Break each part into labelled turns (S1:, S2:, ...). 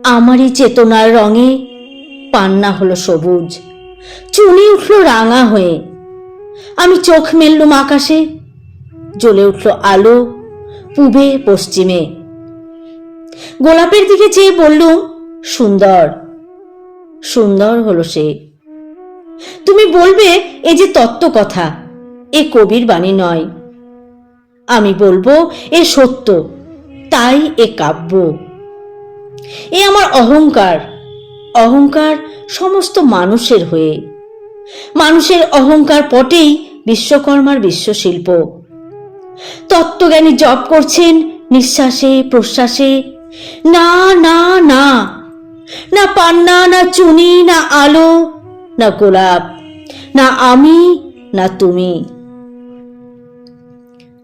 S1: আমারই চেতনার রঙে পান্না হলো সবুজ, চুনি উঠল রাঙা হয়ে। আমি চোখ মেললুম আকাশে, জ্বলে উঠল আলো পূবে পশ্চিমে। গোলাপের দিকে চেয়ে বললুম, সুন্দর। সুন্দর হলো সে। তুমি বলবে এ যে তত্ত্ব কথা, এ কবির বাণী নয়। আমি বলবো এ সত্য, তাই এ কাব্য। এ আমার অহংকার, অহংকার সমস্ত মানুষের হয়ে। মানুষের অহংকার পটেই বিশ্বকর্মার বিশ্বশিল্প। তত্ত্বজ্ঞানী জপ করছেন নিঃশ্বাসে প্রশ্বাসে, না না না, না পান্না, না চুনি, না আলো, না গোলাপ, না আমি, না তুমি।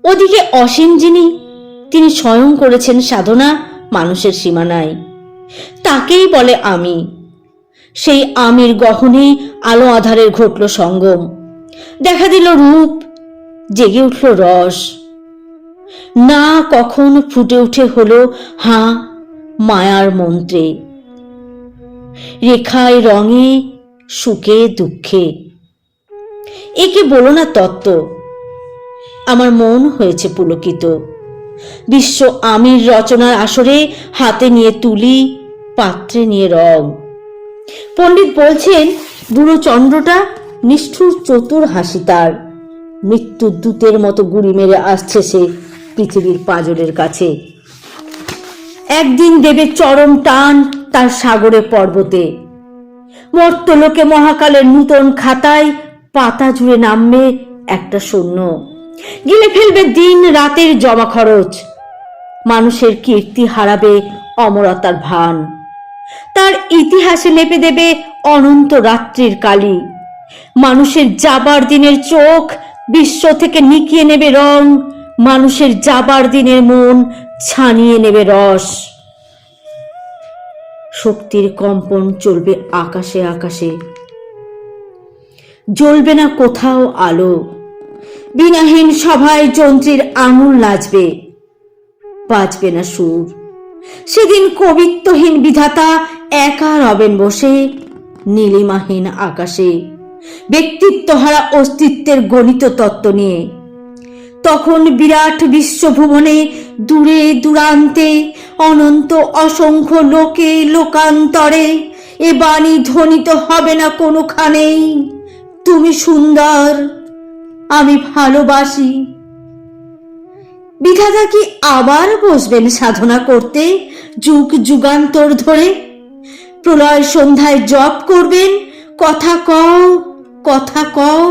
S1: ওদিকে অসীম যিনি, তিনি স্বয়ং করেছেন সাধনা মানুষের সীমানায়, তাকেই বলে আমি। সেই আমির গহনে আলো আধারের ঘটল সঙ্গম, দেখা দিল রূপ, জেগে উঠল রস। না কখন ফুটে উঠে হলো হাঁ মায়ার মন্ত্রে, রেখায় রঙে সুখে দুঃখে। একে বলো না তত্ত্ব। আমার মন হয়েছে পুলকিত। বিশ্ব আমির রচনার আসরে হাতে নিয়ে তুলি, পাত্রে নিয়ে রং। পণ্ডিত বলছেন বুড়ো চন্দ্রটা নিষ্ঠুর চতুর হাসি তার, মৃত্যুর দূতের মতো গুড়ি মেরে আসছে সে পৃথিবীর পাঁজরের কাছে। একদিন দেবে চরম টান তার সাগরে পর্বতে, মর্তলোকে মহাকালের নূতন খাতায় পাতা জুড়ে নামবে একটা শূন্য, গিলে ফেলবে দিন রাতের জমা খরচ। মানুষের কীর্তি হারাবে অমরতার ভান, তার ইতিহাসে লেপে দেবে অনন্ত রাত্রির কালি। মানুষের যাবার দিনের চোখ বিশ্ব থেকে নিকিয়ে নেবে রং, মানুষের যাবার দিনের মন ছানিয়ে নেবে রস। শক্তির কম্পন চলবে আকাশে আকাশে, জ্বলবে না কোথাও আলো। বিনাহীন সভায় যন্ত্রীর আঙুল নাচবে, বাজবে না সুর। সেদিন কবিত্বহীন বিধাতা একা রবেন বসে নীলিমাহীন আকাশে, ব্যক্তিত্বহারা অস্তিত্বের গণিত তত্ত্ব নিয়ে। তখন বিরাট বিশ্বভুবনে দূরে দূরান্তে অনন্ত অসংখ্য লোকে লোকান্তরে এ বাণী ধ্বনিত হবে না কোনোখানেই, তুমি সুন্দর, আমি ভালোবাসি। বিধাতা কি আবার বসবেন সাধনা করতে যুগ যুগান্তর ধরে? প্রলয় সন্ধ্যায় জপ করবেন, কথা কও, কথা কও।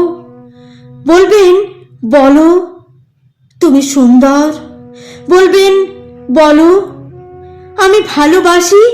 S1: বলবেন বলো তুমি সুন্দর, বলবেন বলো আমি ভালোবাসি।